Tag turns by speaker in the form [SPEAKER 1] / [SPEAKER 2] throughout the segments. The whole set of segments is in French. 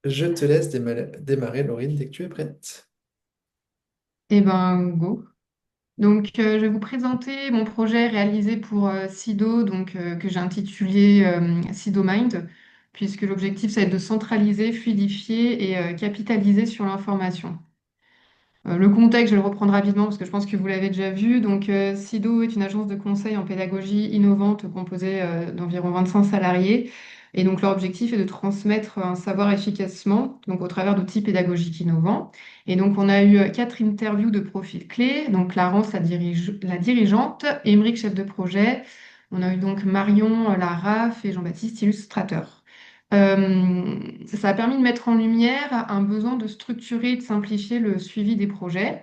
[SPEAKER 1] Je te laisse démarrer, Laurine, dès que tu es prête.
[SPEAKER 2] Eh ben, go. Donc, je vais vous présenter mon projet réalisé pour Sido, que j'ai intitulé Sido Mind, puisque l'objectif, ça va être de centraliser, fluidifier et capitaliser sur l'information. Le contexte, je vais le reprendre rapidement parce que je pense que vous l'avez déjà vu. Donc, SIDO est une agence de conseil en pédagogie innovante composée d'environ 25 salariés. Et donc, leur objectif est de transmettre un savoir efficacement, donc au travers d'outils pédagogiques innovants. Et donc, on a eu quatre interviews de profils clés. Donc, Clarence, la dirigeante, Émeric, chef de projet. On a eu donc Marion, la RAF et Jean-Baptiste, illustrateur. Ça a permis de mettre en lumière un besoin de structurer et de simplifier le suivi des projets.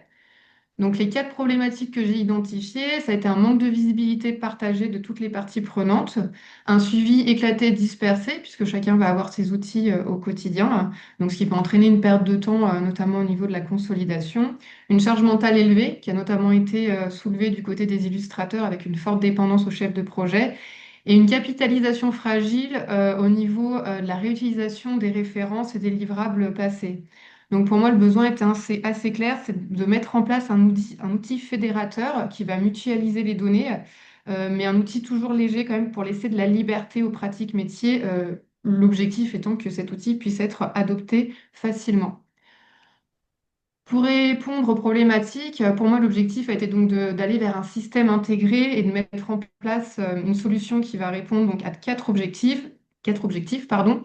[SPEAKER 2] Donc, les quatre problématiques que j'ai identifiées, ça a été un manque de visibilité partagée de toutes les parties prenantes, un suivi éclaté et dispersé, puisque chacun va avoir ses outils au quotidien, donc ce qui peut entraîner une perte de temps, notamment au niveau de la consolidation, une charge mentale élevée, qui a notamment été soulevée du côté des illustrateurs avec une forte dépendance au chef de projet, et une capitalisation fragile au niveau de la réutilisation des références et des livrables passés. Donc pour moi, le besoin était assez clair, c'est de mettre en place un outil fédérateur qui va mutualiser les données, mais un outil toujours léger quand même pour laisser de la liberté aux pratiques métiers, l'objectif étant que cet outil puisse être adopté facilement. Pour répondre aux problématiques, pour moi, l'objectif a été donc d'aller vers un système intégré et de mettre en place une solution qui va répondre donc à quatre objectifs, pardon.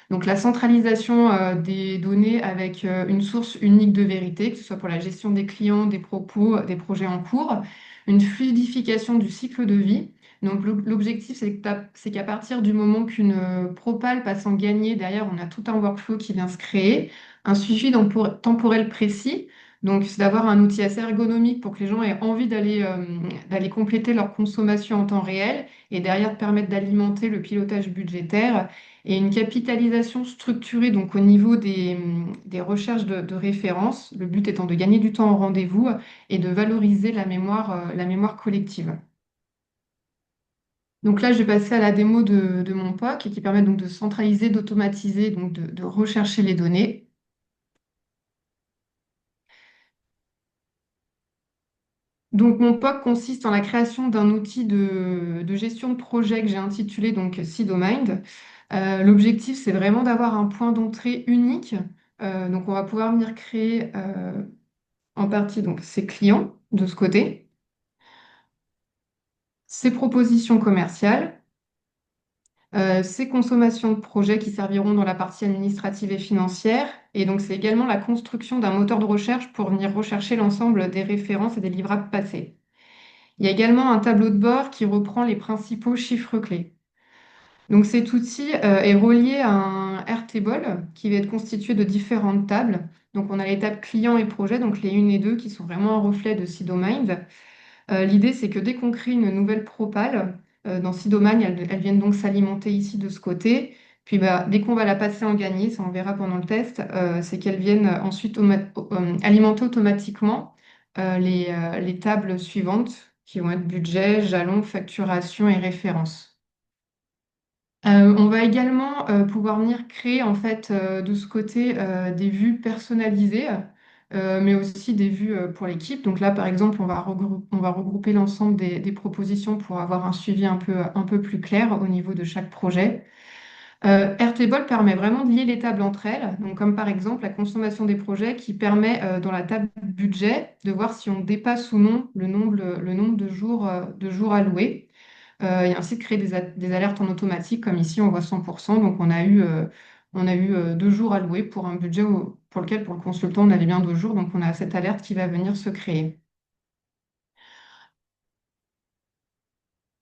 [SPEAKER 2] Donc la centralisation des données avec une source unique de vérité, que ce soit pour la gestion des clients, des propos, des projets en cours, une fluidification du cycle de vie. Donc l'objectif, c'est qu'à partir du moment qu'une propale passe en gagné, derrière, on a tout un workflow qui vient se créer, un suivi temporel précis. Donc c'est d'avoir un outil assez ergonomique pour que les gens aient envie d'aller compléter leur consommation en temps réel et derrière de permettre d'alimenter le pilotage budgétaire et une capitalisation structurée donc au niveau des recherches de référence, le but étant de gagner du temps au rendez-vous et de valoriser la mémoire collective. Donc là, je vais passer à la démo de mon POC qui permet donc de centraliser, d'automatiser, donc de rechercher les données. Donc mon POC consiste en la création d'un outil de gestion de projet que j'ai intitulé donc Sidomind. L'objectif, c'est vraiment d'avoir un point d'entrée unique. Donc on va pouvoir venir créer en partie donc ses clients de ce côté, ses propositions commerciales, ses consommations de projets qui serviront dans la partie administrative et financière. Et donc, c'est également la construction d'un moteur de recherche pour venir rechercher l'ensemble des références et des livrables passés. Il y a également un tableau de bord qui reprend les principaux chiffres clés. Donc, cet outil est relié à un Airtable qui va être constitué de différentes tables. Donc, on a les tables clients et projets, donc les 1 et 2 qui sont vraiment un reflet de Sidomind. L'idée, c'est que dès qu'on crée une nouvelle propale, dans Sidomagne, elles viennent donc s'alimenter ici de ce côté. Puis bah, dès qu'on va la passer en gagné, ça on verra pendant le test, c'est qu'elles viennent ensuite alimenter automatiquement les tables suivantes qui vont être budget, jalon, facturation et référence. On va également pouvoir venir créer en fait de ce côté des vues personnalisées, mais aussi des vues pour l'équipe. Donc là, par exemple, on va regrouper l'ensemble des propositions pour avoir un suivi un peu plus clair au niveau de chaque projet. Airtable permet vraiment de lier les tables entre elles, donc comme par exemple la consommation des projets qui permet dans la table budget de voir si on dépasse ou non le nombre de jours alloués et ainsi de créer des alertes en automatique, comme ici on voit 100%. Donc on a eu 2 jours alloués pour un budget pour lequel pour le consultant on avait bien 2 jours. Donc on a cette alerte qui va venir se créer.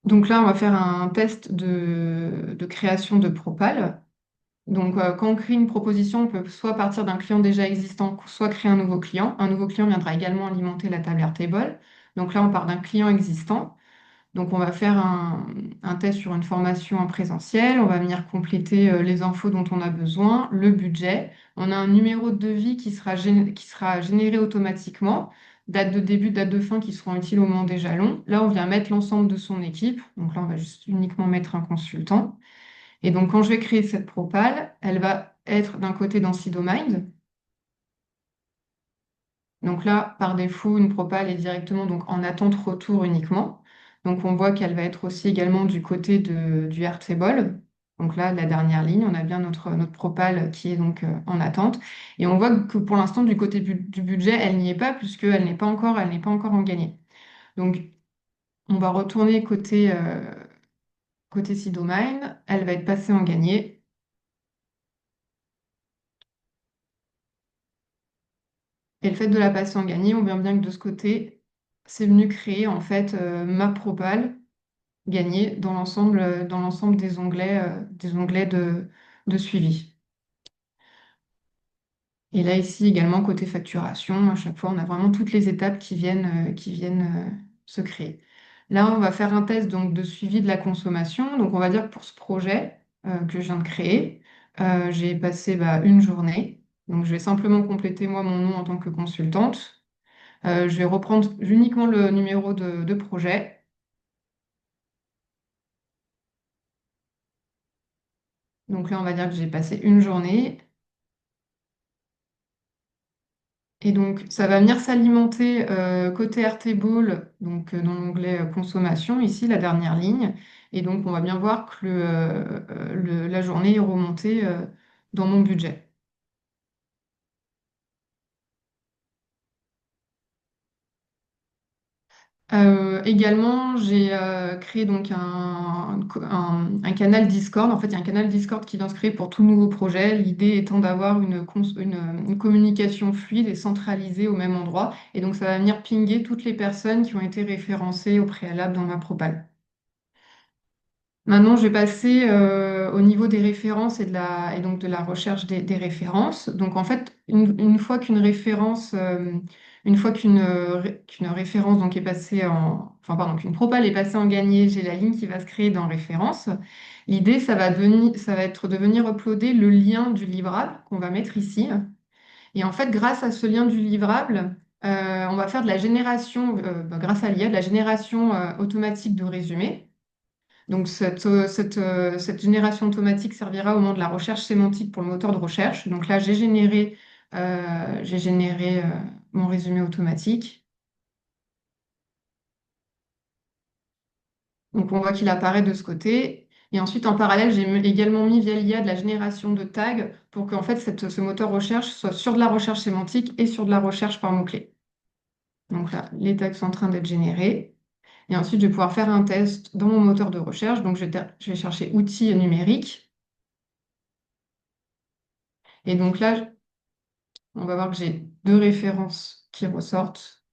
[SPEAKER 2] Donc là on va faire un test de création de propale. Donc quand on crée une proposition, on peut soit partir d'un client déjà existant, soit créer un nouveau client. Un nouveau client viendra également alimenter la table Airtable. Donc là on part d'un client existant. Donc, on va faire un test sur une formation en présentiel. On va venir compléter les infos dont on a besoin, le budget. On a un numéro de devis qui sera généré automatiquement, date de début, date de fin qui seront utiles au moment des jalons. Là, on vient mettre l'ensemble de son équipe. Donc là, on va juste uniquement mettre un consultant. Et donc, quand je vais créer cette propale, elle va être d'un côté dans Sidomind. Donc là, par défaut, une propale est directement donc, en attente retour uniquement. Donc on voit qu'elle va être aussi également du côté du Airtable. Donc là, la dernière ligne, on a bien notre propale qui est donc en attente. Et on voit que pour l'instant, du côté du budget, elle n'y est pas puisqu'elle n'est pas encore en gagné. Donc on va retourner côté Sidomine. Elle va être passée en gagné. Et le fait de la passer en gagné, on voit bien que de ce côté, c'est venu créer en fait ma propale gagner dans l'ensemble des onglets de suivi. Et là, ici également, côté facturation, à chaque fois, on a vraiment toutes les étapes qui viennent se créer. Là, on va faire un test donc, de suivi de la consommation. Donc, on va dire que pour ce projet que je viens de créer, j'ai passé une journée. Donc, je vais simplement compléter moi mon nom en tant que consultante. Je vais reprendre uniquement le numéro de projet. Donc là, on va dire que j'ai passé une journée. Et donc, ça va venir s'alimenter côté Airtable, donc dans l'onglet consommation, ici, la dernière ligne. Et donc, on va bien voir que la journée est remontée dans mon budget. Également, j'ai créé donc un canal Discord. En fait, il y a un canal Discord qui vient se créer pour tout nouveau projet. L'idée étant d'avoir une communication fluide et centralisée au même endroit. Et donc, ça va venir pinguer toutes les personnes qui ont été référencées au préalable dans ma propale. Maintenant, je vais passer au niveau des références et donc de la recherche des références. Donc, en fait, une fois qu'une référence, une fois qu'une référence donc est passée enfin, pardon, qu'une propale est passée en gagné, j'ai la ligne qui va se créer dans référence. L'idée, ça va être de venir uploader le lien du livrable qu'on va mettre ici. Et en fait, grâce à ce lien du livrable, on va faire de la génération, grâce à l'IA, de la génération automatique de résumés. Donc, cette génération automatique servira au moment de la recherche sémantique pour le moteur de recherche. Donc là, j'ai généré mon résumé automatique. Donc, on voit qu'il apparaît de ce côté. Et ensuite, en parallèle, également mis via l'IA de la génération de tags pour qu'en fait, ce moteur recherche soit sur de la recherche sémantique et sur de la recherche par mots-clés. Donc là, les tags sont en train d'être générés. Et ensuite, je vais pouvoir faire un test dans mon moteur de recherche. Donc, je vais chercher outils numériques. Et donc là, on va voir que j'ai deux références qui ressortent.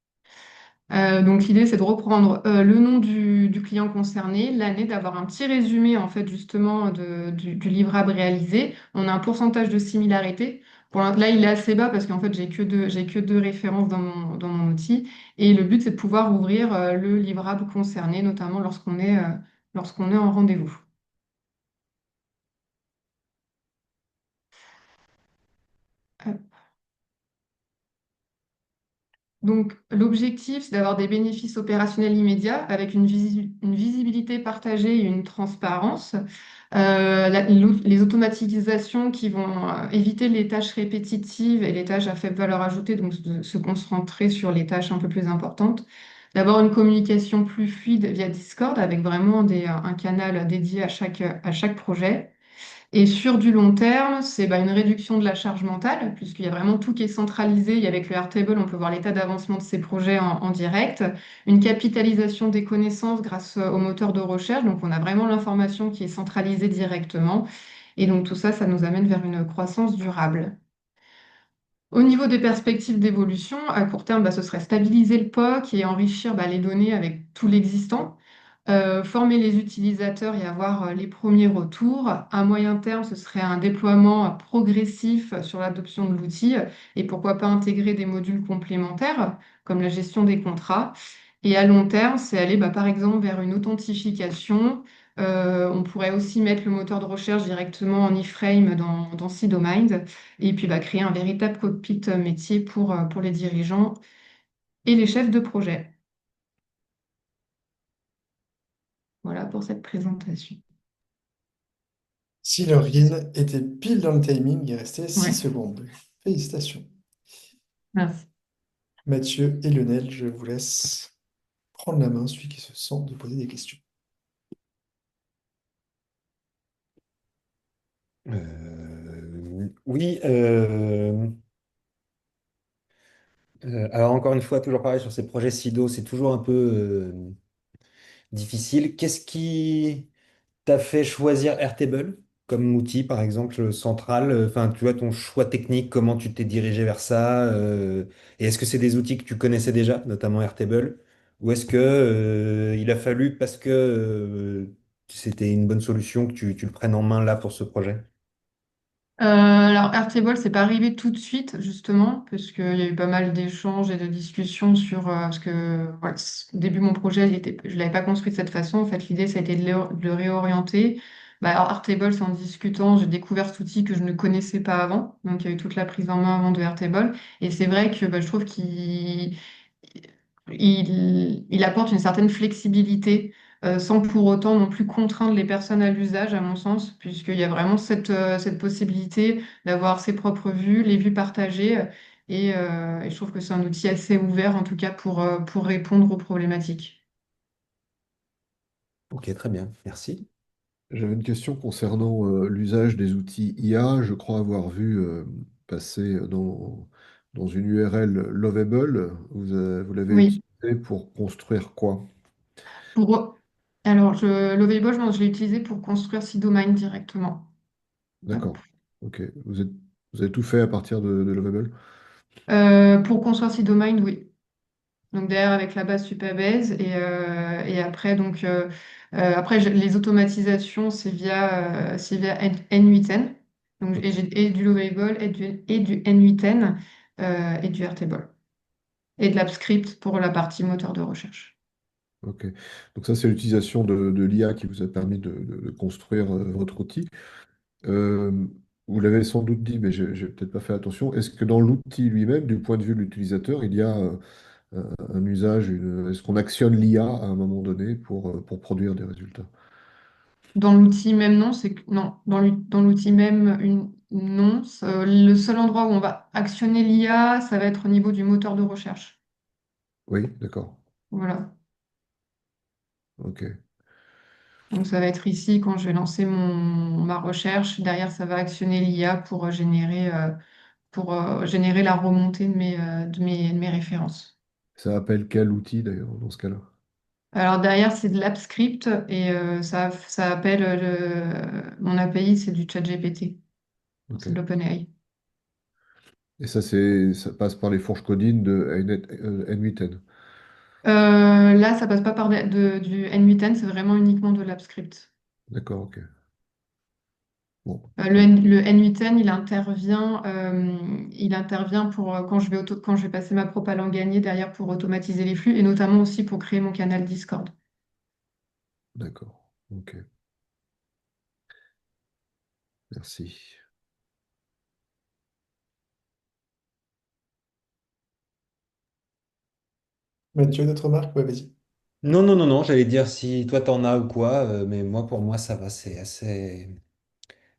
[SPEAKER 2] Donc l'idée, c'est de reprendre le nom du client concerné, l'année, d'avoir un petit résumé en fait justement du livrable réalisé. On a un pourcentage de similarité. Là, il est assez bas parce qu'en fait, j'ai que deux références dans mon outil. Et le but, c'est de pouvoir ouvrir le livrable concerné, notamment lorsqu'on est en rendez-vous. Donc, l'objectif, c'est d'avoir des bénéfices opérationnels immédiats avec une visibilité partagée et une transparence. Les automatisations qui vont éviter les tâches répétitives et les tâches à faible valeur ajoutée, donc de se concentrer sur les tâches un peu plus importantes. D'avoir une communication plus fluide via Discord avec vraiment un canal dédié à chaque projet. Et sur du long terme, c'est une réduction de la charge mentale, puisqu'il y a vraiment tout qui est centralisé. Et avec le Airtable, on peut voir l'état d'avancement de ces projets en direct. Une capitalisation des connaissances grâce au moteur de recherche. Donc, on a vraiment l'information qui est centralisée directement. Et donc, tout ça, ça nous amène vers une croissance durable. Au niveau des perspectives d'évolution, à court terme, ce serait stabiliser le POC et enrichir les données avec tout l'existant. Former les utilisateurs et avoir les premiers retours. À moyen terme, ce serait un déploiement progressif sur l'adoption de l'outil et pourquoi pas intégrer des modules complémentaires comme la gestion des contrats. Et à long terme, c'est aller par exemple vers une authentification. On pourrait aussi mettre le moteur de recherche directement en iframe dans Sidomind et puis créer un véritable cockpit métier pour les dirigeants et les chefs de projet. Voilà pour cette présentation.
[SPEAKER 1] Si Laurine était pile dans le timing, il restait 6
[SPEAKER 2] Ouais,
[SPEAKER 1] secondes. Félicitations.
[SPEAKER 2] merci.
[SPEAKER 1] Mathieu et Lionel, je vous laisse prendre la main, celui qui se sent de poser des questions.
[SPEAKER 3] Oui, alors encore une fois, toujours pareil sur ces projets SIDO, c'est toujours un peu difficile. Qu'est-ce qui t'a fait choisir Airtable comme outil, par exemple, central? Enfin, tu vois, ton choix technique, comment tu t'es dirigé vers ça? Et est-ce que c'est des outils que tu connaissais déjà, notamment Airtable? Ou est-ce que il a fallu, parce que c'était une bonne solution, que tu le prennes en main là pour ce projet?
[SPEAKER 2] Alors, Airtable, c'est pas arrivé tout de suite, justement, parce qu'il y a eu pas mal d'échanges et de discussions sur. Parce que, voilà, au début, mon projet, je l'avais pas construit de cette façon. En fait, l'idée, ça a été de le réorienter. Bah, alors, Airtable, c'est en discutant, j'ai découvert cet outil que je ne connaissais pas avant. Donc, il y a eu toute la prise en main avant de Airtable. Et c'est vrai que bah, je trouve il apporte une certaine flexibilité sans pour autant non plus contraindre les personnes à l'usage, à mon sens, puisqu'il y a vraiment cette possibilité d'avoir ses propres vues, les vues partagées, et je trouve que c'est un outil assez ouvert, en tout cas, pour répondre aux problématiques.
[SPEAKER 3] Ok, très bien, merci.
[SPEAKER 4] J'avais une question concernant l'usage des outils IA. Je crois avoir vu passer dans une URL Lovable. Vous l'avez
[SPEAKER 2] Oui.
[SPEAKER 4] utilisé pour construire quoi?
[SPEAKER 2] Pour... Alors, Lovable, je l'ai utilisé pour construire Sidomind directement. Hop.
[SPEAKER 4] D'accord. Ok. Vous avez tout fait à partir de Lovable?
[SPEAKER 2] Pour construire Sidomind, oui. Donc derrière avec la base Supabase et après les automatisations c'est via N8N. Donc
[SPEAKER 4] Ok.
[SPEAKER 2] j'ai et du Lovable et du N8N et du Airtable et de l'AppScript pour la partie moteur de recherche.
[SPEAKER 4] Ok. Donc ça, c'est l'utilisation de l'IA qui vous a permis de construire votre outil. Euh, Vous l'avez sans doute dit, mais j'ai peut-être pas fait attention. Est-ce que dans l'outil lui-même, du point de vue de l'utilisateur, il y a un usage, est-ce qu'on actionne l'IA à un moment donné pour produire des résultats?
[SPEAKER 2] Dans l'outil même non, non, dans l'outil même non. Le seul endroit où on va actionner l'IA, ça va être au niveau du moteur de recherche.
[SPEAKER 4] Oui, d'accord.
[SPEAKER 2] Voilà.
[SPEAKER 4] Ok.
[SPEAKER 2] Donc ça va être ici quand je vais lancer ma recherche. Derrière, ça va actionner l'IA pour générer la remontée de mes références.
[SPEAKER 4] Ça appelle quel outil d'ailleurs dans ce cas-là?
[SPEAKER 2] Alors derrière, c'est de l'AppScript et ça appelle mon API, c'est du ChatGPT.
[SPEAKER 4] Ok.
[SPEAKER 2] C'est de l'OpenAI.
[SPEAKER 4] Et ça, ça passe par les fourches codines de N8N.
[SPEAKER 2] Là, ça passe pas par du N8N, c'est vraiment uniquement de l'AppScript.
[SPEAKER 4] D'accord, ok. Bon,
[SPEAKER 2] Le N8N, il intervient pour quand je vais passer ma propale en gagné derrière pour automatiser les flux et notamment aussi pour créer mon canal Discord.
[SPEAKER 4] d'accord. Ok, merci.
[SPEAKER 1] Mathieu, d'autres remarques? Ouais, vas-y.
[SPEAKER 3] Non, non, non, non, j'allais dire si toi t'en as ou quoi, mais moi pour moi ça va, c'est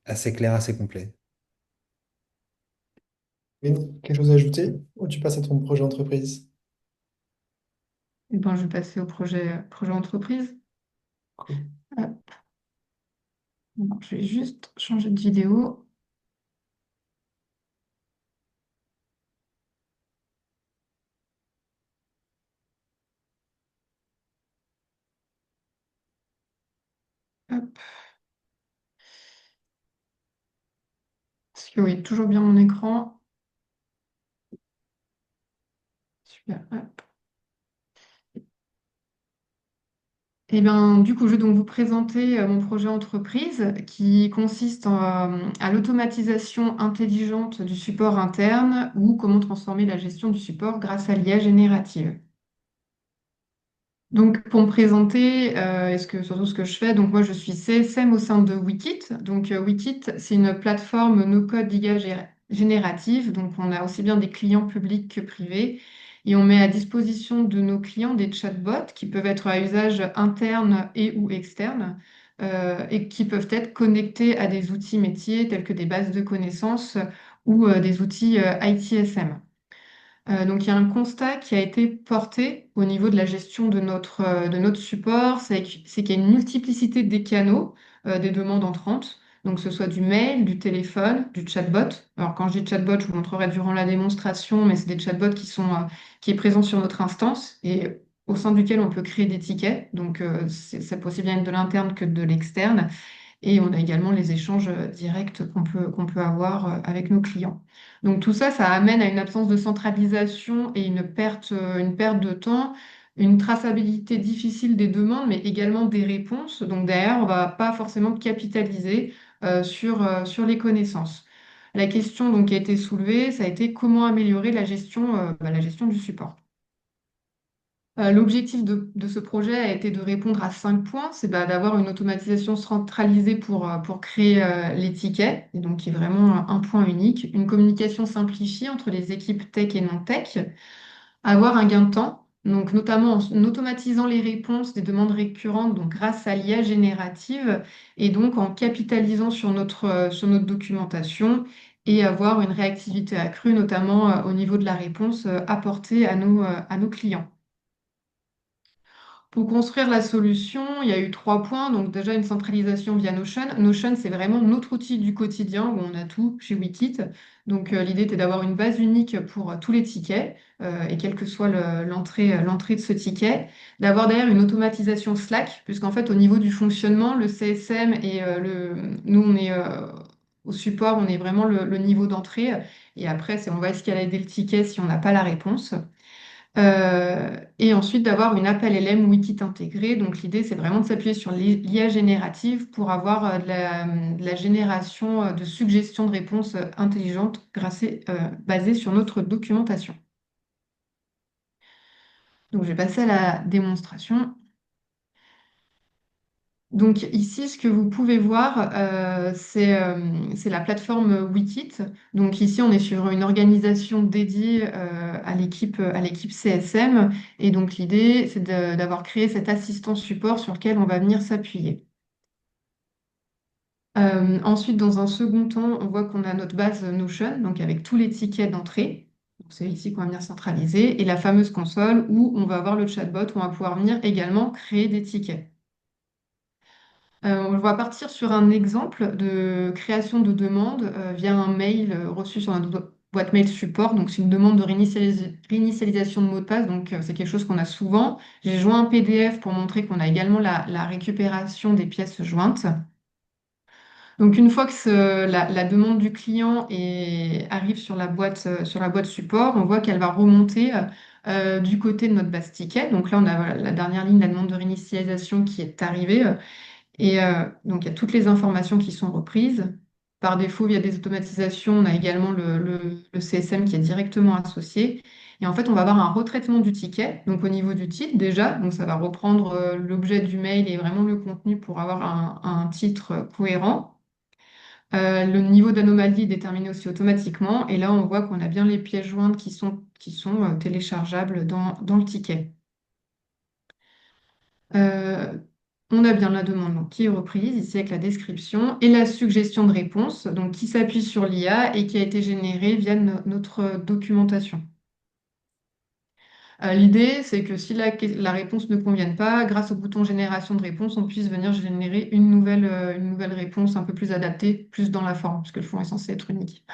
[SPEAKER 3] assez clair, assez complet.
[SPEAKER 1] Rémi, quelque chose à ajouter? Ou tu passes à ton projet entreprise?
[SPEAKER 2] Et ben, je vais passer au projet entreprise.
[SPEAKER 1] Cool.
[SPEAKER 2] Hop. Alors, je vais juste changer de vidéo. Hop. Parce que oui, toujours bien mon écran. Super. Hop. Et ben, du coup, je vais donc vous présenter mon projet entreprise qui consiste à l'automatisation intelligente du support interne ou comment transformer la gestion du support grâce à l'IA générative. Donc, pour me présenter, surtout ce que je fais, donc moi je suis CSM au sein de Wikit. Donc, Wikit, c'est une plateforme no-code d'IA générative. Donc, on a aussi bien des clients publics que privés. Et on met à disposition de nos clients des chatbots qui peuvent être à usage interne et ou externe. et qui peuvent être connectés à des outils métiers tels que des bases de connaissances ou des outils ITSM. Donc, il y a un constat qui a été porté au niveau de la gestion de notre support, c'est qu'il y a une multiplicité des canaux, des demandes entrantes, donc que ce soit du mail, du téléphone, du chatbot. Alors, quand je dis chatbot, je vous montrerai durant la démonstration, mais c'est des chatbots qui est présent sur notre instance et au sein duquel on peut créer des tickets. Donc, ça peut aussi bien être de l'interne que de l'externe. Et on a également les échanges directs qu'on peut avoir avec nos clients. Donc tout ça, ça amène à une absence de centralisation et une perte de temps, une traçabilité difficile des demandes, mais également des réponses. Donc derrière, on ne va pas forcément capitaliser sur les connaissances. La question donc, qui a été soulevée, ça a été comment améliorer la gestion du support. L'objectif de ce projet a été de répondre à 5 points. C'est d'avoir une automatisation centralisée pour créer les tickets, et donc qui est vraiment un point unique, une communication simplifiée entre les équipes tech et non tech, avoir un gain de temps, donc notamment en automatisant les réponses des demandes récurrentes, donc grâce à l'IA générative, et donc en capitalisant sur notre documentation et avoir une réactivité accrue, notamment au niveau de la réponse apportée à nos clients. Pour construire la solution, il y a eu 3 points. Donc déjà une centralisation via Notion. Notion, c'est vraiment notre outil du quotidien où on a tout chez Wikit. Donc l'idée était d'avoir une base unique pour tous les tickets et quelle que soit l'entrée de ce ticket. D'avoir d'ailleurs une automatisation Slack, puisqu'en fait au niveau du fonctionnement, le CSM et nous on est au support, on est vraiment le niveau d'entrée. Et après, on va escalader le ticket si on n'a pas la réponse. Et ensuite d'avoir une appel LM Wikit intégrée. Donc l'idée, c'est vraiment de s'appuyer sur l'IA générative pour avoir de la génération de suggestions de réponses intelligentes basées sur notre documentation. Donc je vais passer à la démonstration. Donc ici, ce que vous pouvez voir, c'est la plateforme Wikit. Donc ici, on est sur une organisation dédiée à l'équipe CSM. Et donc l'idée, c'est d'avoir créé cet assistant support sur lequel on va venir s'appuyer. Ensuite, dans un second temps, on voit qu'on a notre base Notion, donc avec tous les tickets d'entrée. Donc, c'est ici qu'on va venir centraliser. Et la fameuse console où on va avoir le chatbot, où on va pouvoir venir également créer des tickets. On va partir sur un exemple de création de demande via un mail reçu sur notre boîte mail support. Donc, c'est une demande de réinitialisation de mot de passe. Donc, c'est quelque chose qu'on a souvent. J'ai joint un PDF pour montrer qu'on a également la récupération des pièces jointes. Donc, une fois que la demande du client arrive sur la boîte support, on voit qu'elle va remonter du côté de notre base ticket. Donc là, on a la dernière ligne, la demande de réinitialisation qui est arrivée. Donc, il y a toutes les informations qui sont reprises. Par défaut, via des automatisations, on a également le CSM qui est directement associé. Et en fait, on va avoir un retraitement du ticket, donc au niveau du titre déjà. Donc, ça va reprendre l'objet du mail et vraiment le contenu pour avoir un titre cohérent. Le niveau d'anomalie est déterminé aussi automatiquement. Et là, on voit qu'on a bien les pièces jointes qui sont téléchargeables dans le ticket. Euh, on a bien la demande donc, qui est reprise ici avec la description et la suggestion de réponse donc, qui s'appuie sur l'IA et qui a été générée via notre documentation. L'idée, c'est que si la réponse ne convienne pas, grâce au bouton génération de réponse, on puisse venir générer une nouvelle réponse un peu plus adaptée, plus dans la forme, parce que le fond est censé être unique.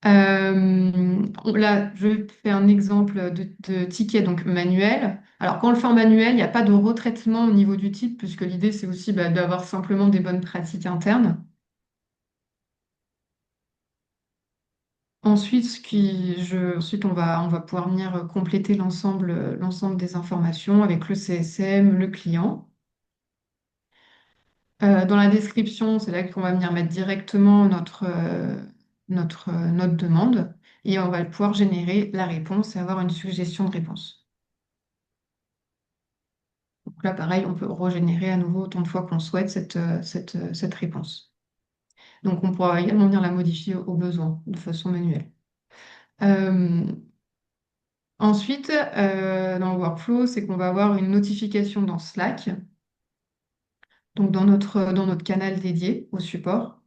[SPEAKER 2] Là, je fais un exemple de ticket donc manuel. Alors, quand on le fait en manuel, il n'y a pas de retraitement au niveau du titre, puisque l'idée, c'est aussi d'avoir simplement des bonnes pratiques internes. Ensuite, on va pouvoir venir compléter l'ensemble des informations avec le CSM, le client. Dans la description, c'est là qu'on va venir mettre directement notre demande et on va pouvoir générer la réponse et avoir une suggestion de réponse. Donc là, pareil, on peut régénérer à nouveau autant de fois qu'on souhaite cette réponse. Donc, on pourra également venir la modifier au besoin de façon manuelle. Euh, Ensuite, dans le workflow, c'est qu'on va avoir une notification dans Slack donc dans notre canal dédié au support.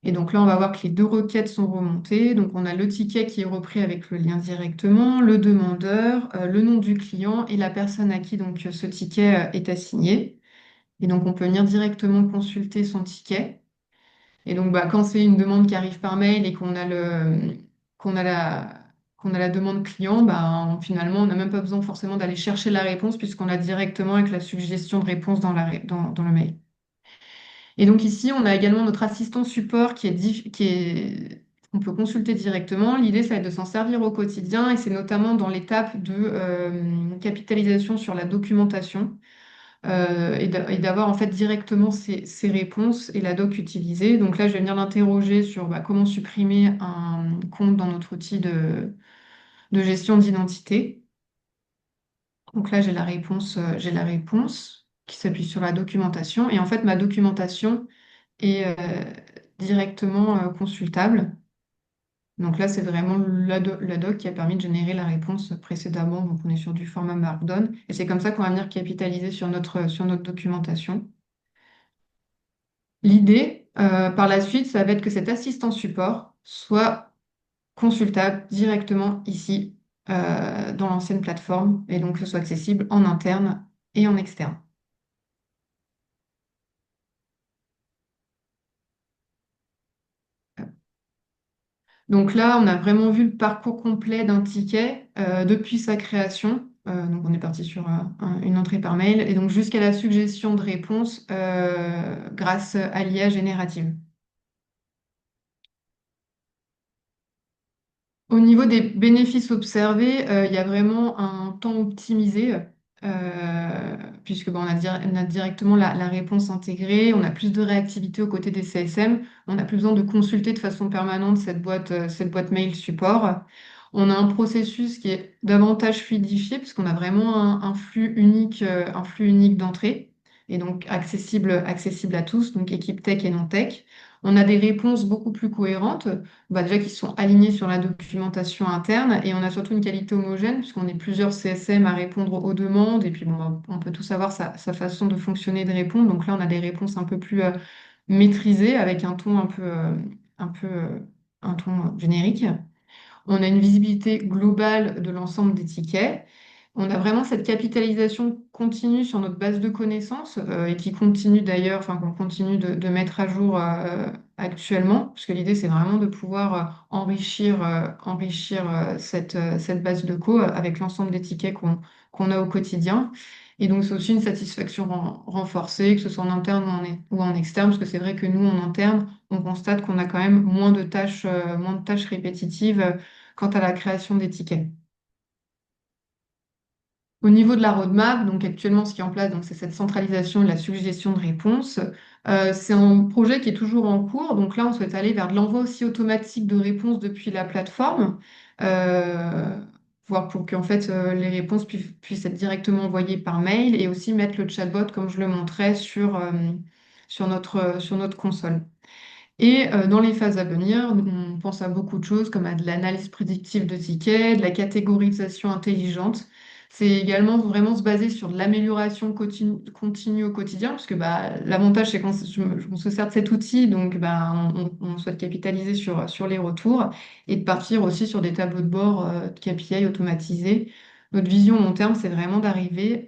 [SPEAKER 2] Et donc là, on va voir que les deux requêtes sont remontées. Donc on a le ticket qui est repris avec le lien directement, le demandeur, le nom du client et la personne à qui donc ce ticket est assigné. Et donc on peut venir directement consulter son ticket. Et donc bah, quand c'est une demande qui arrive par mail et qu'on a qu'on a la demande client, bah, finalement on n'a même pas besoin forcément d'aller chercher la réponse puisqu'on l'a directement avec la suggestion de réponse dans le mail. Et donc ici, on a également notre assistant support qu'on peut consulter directement. L'idée, ça va être de s'en servir au quotidien et c'est notamment dans l'étape de capitalisation sur la documentation et d'avoir en fait directement ces réponses et la doc utilisée. Donc là, je vais venir l'interroger sur bah, comment supprimer un compte dans notre outil de gestion d'identité. Donc là, j'ai la réponse qui s'appuie sur la documentation. Et en fait, ma documentation est directement consultable. Donc là, c'est vraiment la doc qui a permis de générer la réponse précédemment. Donc on est sur du format Markdown. Et c'est comme ça qu'on va venir capitaliser sur notre documentation. L'idée, par la suite, ça va être que cet assistant support soit consultable directement ici, dans l'ancienne plateforme, et donc que ce soit accessible en interne et en externe. Donc là, on a vraiment vu le parcours complet d'un ticket depuis sa création. Donc on est parti sur une entrée par mail et donc jusqu'à la suggestion de réponse grâce à l'IA générative. Au niveau des bénéfices observés, il y a vraiment un temps optimisé, puisque bon, on a directement la réponse intégrée, on a plus de réactivité aux côtés des CSM, on n'a plus besoin de consulter de façon permanente cette boîte mail support. On a un processus qui est davantage fluidifié, puisqu'on a vraiment un flux unique d'entrée, et donc accessible à tous, donc équipe tech et non tech. On a des réponses beaucoup plus cohérentes bah, déjà qui sont alignés sur la documentation interne et on a surtout une qualité homogène puisqu'on est plusieurs CSM à répondre aux demandes et puis bon, bah, on peut tous avoir sa façon de fonctionner et de répondre. Donc là, on a des réponses un peu plus maîtrisées avec un ton un peu, un ton générique. On a une visibilité globale de l'ensemble des tickets. On a vraiment cette capitalisation continue sur notre base de connaissances et qui continue d'ailleurs, enfin qu'on continue de mettre à jour actuellement, parce que l'idée c'est vraiment de pouvoir enrichir cette base de avec l'ensemble des tickets qu'on a au quotidien. Et donc c'est aussi une satisfaction renforcée, que ce soit en interne ou en externe, parce que c'est vrai que nous en interne, on constate qu'on a quand même moins de tâches répétitives quant à la création des tickets. Au niveau de la roadmap, donc actuellement, ce qui est en place, donc, c'est cette centralisation et la suggestion de réponses. C'est un projet qui est toujours en cours. Donc là, on souhaite aller vers de l'envoi aussi automatique de réponses depuis la plateforme, euh, voire pour qu'en fait les réponses puissent être directement envoyées par mail et aussi mettre le chatbot, comme je le montrais, sur notre console. Et dans les phases à venir, on pense à beaucoup de choses comme à de l'analyse prédictive de tickets, de la catégorisation intelligente. C'est également vraiment se baser sur de l'amélioration continue au quotidien, parce que bah, l'avantage, c'est qu'on se sert de cet outil, donc bah, on souhaite capitaliser sur les retours et de partir aussi sur des tableaux de bord de KPI automatisés. Notre vision long terme, c'est vraiment d'arriver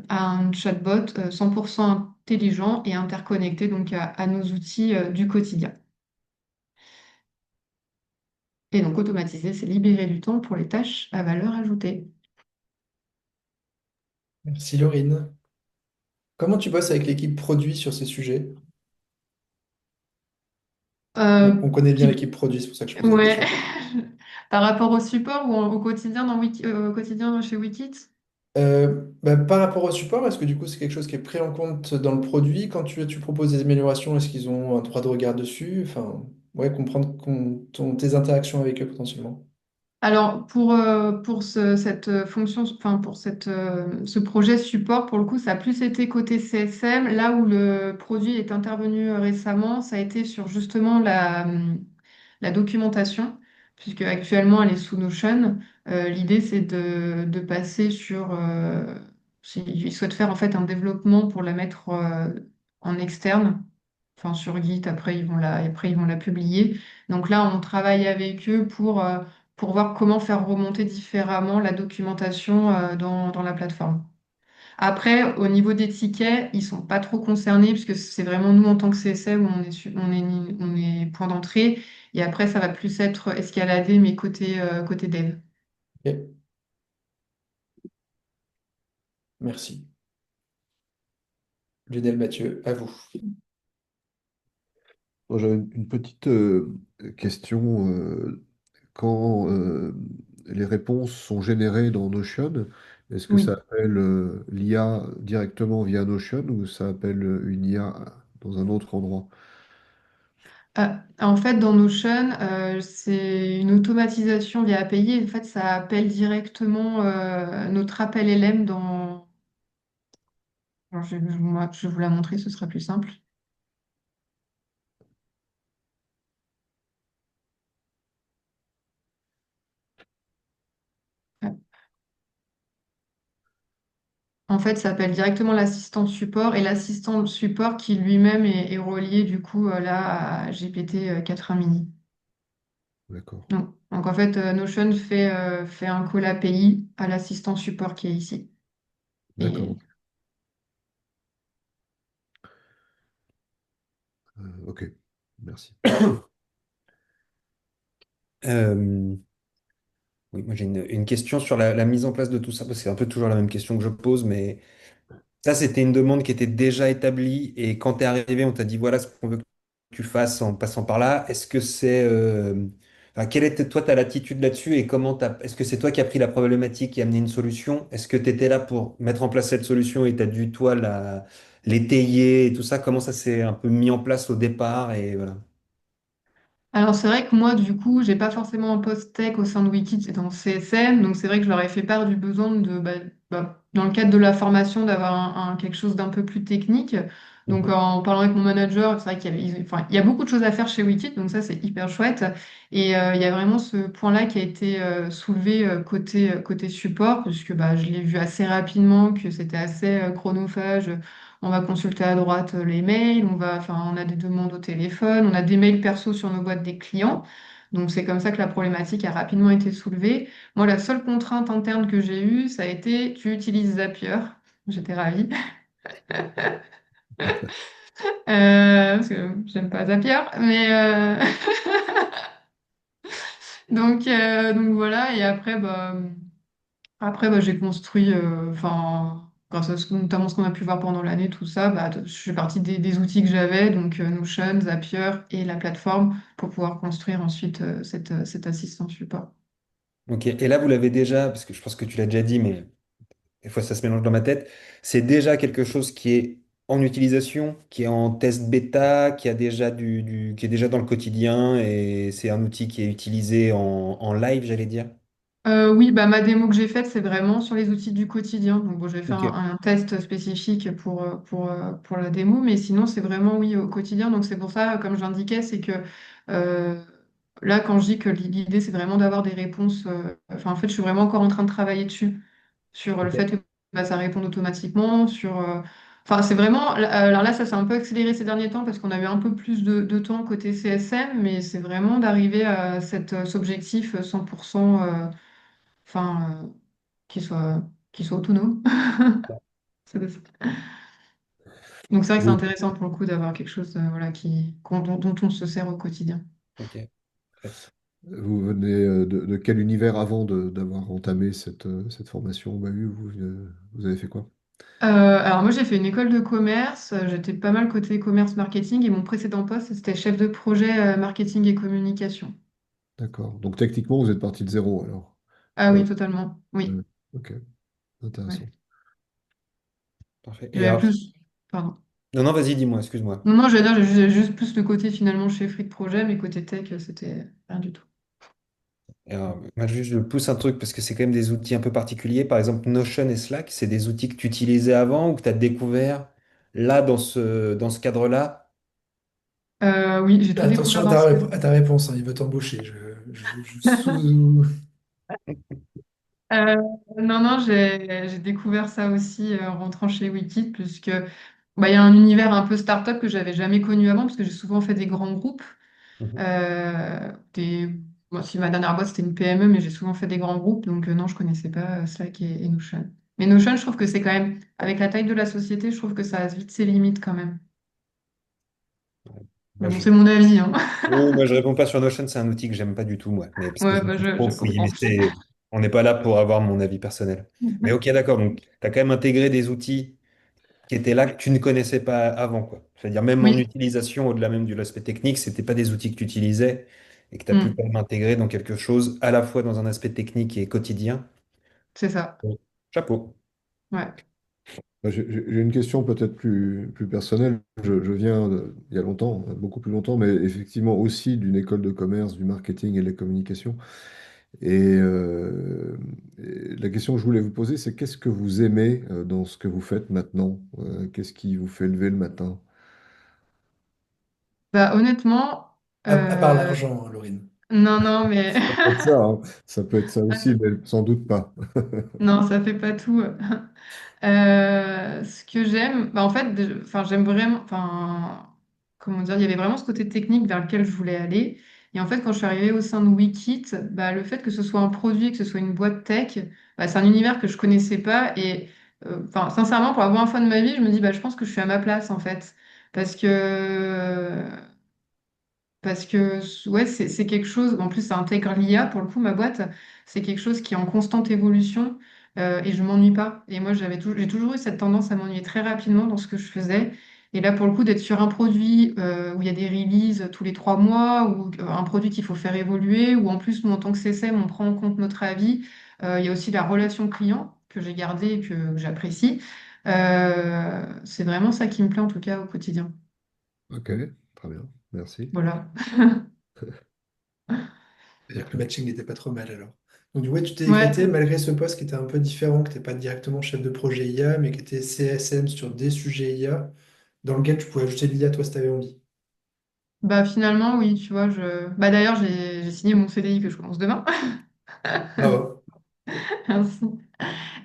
[SPEAKER 2] à un chatbot 100% intelligent et interconnecté donc à nos outils du quotidien. Et donc automatiser, c'est libérer du temps pour les tâches à valeur ajoutée.
[SPEAKER 1] Merci Laurine. Comment tu bosses avec l'équipe produit sur ces sujets?
[SPEAKER 2] Euh,
[SPEAKER 1] On connaît bien
[SPEAKER 2] qui-
[SPEAKER 1] l'équipe produit, c'est pour ça que je pose la
[SPEAKER 2] ouais.
[SPEAKER 1] question.
[SPEAKER 2] Par rapport au support ou au quotidien au quotidien chez Wikit?
[SPEAKER 1] Bah, par rapport au support, est-ce que du coup c'est quelque chose qui est pris en compte dans le produit quand tu proposes des améliorations? Est-ce qu'ils ont un droit de regard dessus? Enfin, ouais, comprendre tes interactions avec eux potentiellement.
[SPEAKER 2] Alors pour cette fonction, enfin pour ce projet support, pour le coup, ça a plus été côté CSM. Là où le produit est intervenu récemment, ça a été sur justement la documentation, puisque actuellement elle est sous Notion. L'idée c'est de passer Ils souhaitent faire en fait un développement pour la mettre en externe, enfin sur Git, après ils vont la publier. Donc là, on travaille avec eux pour voir comment faire remonter différemment la documentation dans la plateforme. Après, au niveau des tickets, ils sont pas trop concernés puisque c'est vraiment nous en tant que CSM où on est point d'entrée. Et après, ça va plus être escaladé, mais côté dev.
[SPEAKER 1] Ok, merci. Lionel Mathieu, à vous.
[SPEAKER 4] Moi, j'avais une petite question. Quand les réponses sont générées dans Notion, est-ce que ça
[SPEAKER 2] Oui.
[SPEAKER 4] appelle l'IA directement via Notion ou ça appelle une IA dans un autre endroit?
[SPEAKER 2] En fait, dans Notion, c'est une automatisation via API. En fait, ça appelle directement notre appel LM dans. Alors, je vais vous la montrer, ce sera plus simple. En fait, ça appelle directement l'assistant support et l'assistant support qui lui-même est relié du coup là à GPT 4.1 mini.
[SPEAKER 4] D'accord.
[SPEAKER 2] Donc, en fait, Notion fait un call API à l'assistant support qui est ici. Et
[SPEAKER 4] D'accord. Ok. Merci.
[SPEAKER 3] Euh, oui, moi j'ai une question sur la mise en place de tout ça, parce que c'est un peu toujours la même question que je pose, mais ça c'était une demande qui était déjà établie, et quand tu es arrivé, on t'a dit voilà ce qu'on veut que tu fasses en passant par là. Est-ce que c'est... enfin, quelle était toi ta latitude là-dessus, et est-ce que c'est toi qui as pris la problématique et amené une solution? Est-ce que tu étais là pour mettre en place cette solution et tu as dû toi l'étayer et tout ça? Comment ça s'est un peu mis en place au départ et voilà.
[SPEAKER 2] alors, c'est vrai que moi, du coup, j'ai pas forcément un post tech au sein de Wikit et dans CSM, donc c'est vrai que je leur ai fait part du besoin dans le cadre de la formation, d'avoir quelque chose d'un peu plus technique. Donc,
[SPEAKER 4] Mhm.
[SPEAKER 2] en parlant avec mon manager, c'est vrai enfin, il y a beaucoup de choses à faire chez Wikit, donc ça, c'est hyper chouette. Et il y a vraiment ce point-là qui a été soulevé côté support, puisque je l'ai vu assez rapidement que c'était assez chronophage. On va consulter à droite les mails, enfin, on a des demandes au téléphone, on a des mails perso sur nos boîtes des clients. Donc c'est comme ça que la problématique a rapidement été soulevée. Moi, la seule contrainte interne que j'ai eue, ça a été tu utilises Zapier. J'étais ravie. Parce que j'aime pas Zapier. Mais donc voilà. Et après, j'ai construit, enfin, grâce à notamment ce qu'on a pu voir pendant l'année, tout ça, je fais partie des outils que j'avais, donc Notion, Zapier et la plateforme pour pouvoir construire ensuite cet assistant support.
[SPEAKER 3] Ok, et là vous l'avez déjà, parce que je pense que tu l'as déjà dit, mais des fois ça se mélange dans ma tête, c'est déjà quelque chose qui est en utilisation, qui est en test bêta, qui a déjà qui est déjà dans le quotidien, et c'est un outil qui est utilisé en live, j'allais dire.
[SPEAKER 2] Oui, ma démo que j'ai faite, c'est vraiment sur les outils du quotidien. Donc, bon, j'ai fait
[SPEAKER 3] Ok.
[SPEAKER 2] un test spécifique pour la démo, mais sinon, c'est vraiment, oui, au quotidien. Donc, c'est pour ça, comme j'indiquais, c'est que euh, là, quand je dis que l'idée, c'est vraiment d'avoir des réponses, enfin, en fait, je suis vraiment encore en train de travailler dessus, sur le
[SPEAKER 3] Ok.
[SPEAKER 2] fait que ça réponde automatiquement, enfin, c'est vraiment... Alors là, ça s'est un peu accéléré ces derniers temps parce qu'on a eu un peu plus de temps côté CSM, mais c'est vraiment d'arriver à cet objectif 100%. Enfin, qu'il soit, qu'il soit autonome. Donc c'est vrai que c'est
[SPEAKER 4] Vous,
[SPEAKER 2] intéressant pour le coup d'avoir quelque chose voilà, dont on se sert au quotidien.
[SPEAKER 3] Ok. Parfait.
[SPEAKER 4] vous venez de quel univers avant d'avoir entamé cette formation? Bah oui, vous avez fait quoi?
[SPEAKER 2] Alors moi j'ai fait une école de commerce, j'étais pas mal côté commerce marketing et mon précédent poste c'était chef de projet marketing et communication.
[SPEAKER 4] D'accord. Donc techniquement, vous êtes parti de zéro alors.
[SPEAKER 2] Ah
[SPEAKER 4] Euh,
[SPEAKER 2] oui, totalement, oui.
[SPEAKER 4] ok, intéressant.
[SPEAKER 2] Ouais.
[SPEAKER 3] Parfait. Et
[SPEAKER 2] J'avais
[SPEAKER 3] alors,
[SPEAKER 2] plus, pardon.
[SPEAKER 3] non, non, vas-y, dis-moi, excuse-moi.
[SPEAKER 2] Non, je veux dire, j'ai juste plus le côté finalement chefferie de projet, mais côté tech, c'était rien du tout.
[SPEAKER 3] Et alors, moi, juste, je pousse un truc parce que c'est quand même des outils un peu particuliers. Par exemple, Notion et Slack, c'est des outils que tu utilisais avant ou que tu as découvert là, dans ce cadre-là.
[SPEAKER 2] Oui, j'ai tout
[SPEAKER 1] Attention
[SPEAKER 2] découvert
[SPEAKER 1] à
[SPEAKER 2] dans ce
[SPEAKER 1] à ta réponse, hein, il veut t'embaucher. Je sous...
[SPEAKER 2] Euh, non, non, j'ai découvert ça aussi en rentrant chez Wikit, puisque bah, il y a un univers un peu start-up que j'avais jamais connu avant, parce que j'ai souvent fait des grands groupes.
[SPEAKER 3] Mhm.
[SPEAKER 2] Euh, des... Moi, si ma dernière boîte c'était une PME, mais j'ai souvent fait des grands groupes, donc non, je connaissais pas Slack et Notion. Mais Notion, je trouve que c'est quand même, avec la taille de la société, je trouve que ça a vite ses limites quand même. Mais
[SPEAKER 3] Moi,
[SPEAKER 2] bon,
[SPEAKER 3] je...
[SPEAKER 2] c'est mon avis, hein.
[SPEAKER 3] Oui, moi, je réponds pas sur Notion, c'est un outil que j'aime pas du tout, moi. Mais parce que
[SPEAKER 2] Ouais,
[SPEAKER 3] j'en
[SPEAKER 2] bah,
[SPEAKER 3] fais
[SPEAKER 2] je
[SPEAKER 3] trop, oui,
[SPEAKER 2] comprends.
[SPEAKER 3] mais on n'est pas là pour avoir mon avis personnel. Mais ok, d'accord, donc tu as quand même intégré des outils qui étaient là que tu ne connaissais pas avant, quoi. C'est-à-dire même en
[SPEAKER 2] Oui.
[SPEAKER 3] utilisation, au-delà même de l'aspect technique, c'était pas des outils que tu utilisais et que tu as pu quand
[SPEAKER 2] Mm.
[SPEAKER 3] même intégrer dans quelque chose, à la fois dans un aspect technique et quotidien.
[SPEAKER 2] C'est ça.
[SPEAKER 3] Bon. Chapeau.
[SPEAKER 2] Ouais.
[SPEAKER 4] J'ai une question peut-être plus personnelle. Je viens il y a longtemps, beaucoup plus longtemps, mais effectivement aussi d'une école de commerce, du marketing et de la communication. Et la question que je voulais vous poser, c'est qu'est-ce que vous aimez dans ce que vous faites maintenant? Qu'est-ce qui vous fait lever le matin?
[SPEAKER 2] Bah, honnêtement,
[SPEAKER 1] À part
[SPEAKER 2] euh,
[SPEAKER 1] l'argent, hein, Laurine.
[SPEAKER 2] non, non, mais
[SPEAKER 4] Ça peut être ça, hein. Ça peut être ça aussi, mais sans doute pas.
[SPEAKER 2] non, ça fait pas tout. Ce que j'aime, bah en fait, enfin, j'aime vraiment, enfin, comment dire, il y avait vraiment ce côté technique vers lequel je voulais aller. Et en fait, quand je suis arrivée au sein de Wikit, bah, le fait que ce soit un produit, que ce soit une boîte tech, bah, c'est un univers que je connaissais pas. Et enfin, sincèrement, pour la première fois de ma vie, je me dis, bah, je pense que je suis à ma place en fait, parce que ouais, c'est quelque chose, en plus ça intègre l'IA, pour le coup, ma boîte, c'est quelque chose qui est en constante évolution et je m'ennuie pas. Et moi, j'ai toujours eu cette tendance à m'ennuyer très rapidement dans ce que je faisais. Et là, pour le coup, d'être sur un produit où il y a des releases tous les 3 mois, ou un produit qu'il faut faire évoluer, ou en plus, nous, en tant que CSM, on prend en compte notre avis. Il y a aussi la relation client que j'ai gardée et que j'apprécie. C'est vraiment ça qui me plaît, en tout cas, au quotidien.
[SPEAKER 4] Ok, très bien, merci.
[SPEAKER 2] Voilà.
[SPEAKER 1] C'est-à-dire que le matching n'était pas trop mal alors. Donc, ouais, tu t'es
[SPEAKER 2] Ouais.
[SPEAKER 1] éclaté malgré ce poste qui était un peu différent, que tu n'es pas directement chef de projet IA, mais qui était CSM sur des sujets IA, dans lequel tu pouvais ajouter de l'IA, toi, si tu avais envie.
[SPEAKER 2] Bah finalement oui, tu vois, bah d'ailleurs j'ai signé mon CDI que je commence demain.
[SPEAKER 1] Bravo.
[SPEAKER 2] Merci.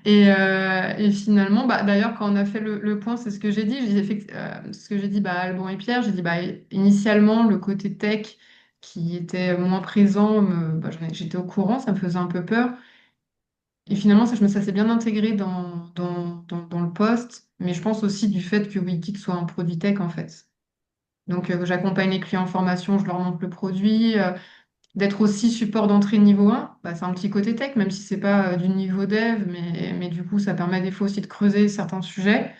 [SPEAKER 2] Et finalement, bah d'ailleurs quand on a fait le point, c'est ce que j'ai dit. Ce que j'ai dit bah à Alban et Pierre, j'ai dit bah initialement le côté tech qui était moins présent, bah, j'étais au courant, ça me faisait un peu peur. Et finalement ça s'est bien intégré dans le poste, mais je pense aussi du fait que Wikit soit un produit tech en fait. Donc j'accompagne les clients en formation, je leur montre le produit. D'être aussi support d'entrée niveau 1, bah, c'est un petit côté tech, même si c'est pas du niveau dev, mais du coup, ça permet des fois aussi de creuser certains sujets.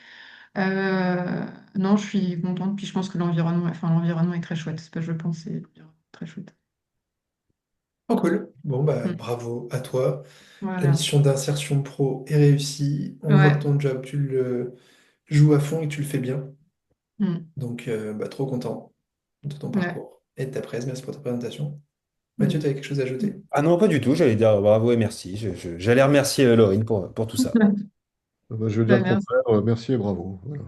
[SPEAKER 2] Non, je suis contente, puis je pense que l'environnement est très chouette. C'est pas je pense, c'est l'environnement est très chouette.
[SPEAKER 1] Oh, cool. Bon, bah,
[SPEAKER 2] Mm.
[SPEAKER 1] bravo à toi.
[SPEAKER 2] Ouais,
[SPEAKER 1] La mission
[SPEAKER 2] merci.
[SPEAKER 1] d'insertion pro est réussie. On voit que
[SPEAKER 2] Ouais.
[SPEAKER 1] ton job, tu le joues à fond et que tu le fais bien.
[SPEAKER 2] Mm.
[SPEAKER 1] Donc, bah, trop content de ton
[SPEAKER 2] Ouais.
[SPEAKER 1] parcours et de ta presse. Merci pour ta présentation. Mathieu,
[SPEAKER 2] Mm.
[SPEAKER 1] tu avais quelque chose à ajouter?
[SPEAKER 3] Ah non, pas du tout, j'allais dire bravo et merci. J'allais remercier Laurine pour tout ça.
[SPEAKER 4] Bah, je veux dire
[SPEAKER 2] Bah,
[SPEAKER 4] le
[SPEAKER 2] merci.
[SPEAKER 4] contraire, merci et bravo. Voilà.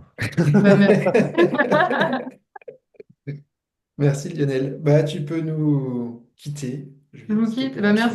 [SPEAKER 2] Bah, merci.
[SPEAKER 1] Merci Lionel. Bah, tu peux nous quitter. Je
[SPEAKER 2] Je
[SPEAKER 1] vais
[SPEAKER 2] vous quitte.
[SPEAKER 1] stopper
[SPEAKER 2] Bah, merci.
[SPEAKER 1] l'enregistrement.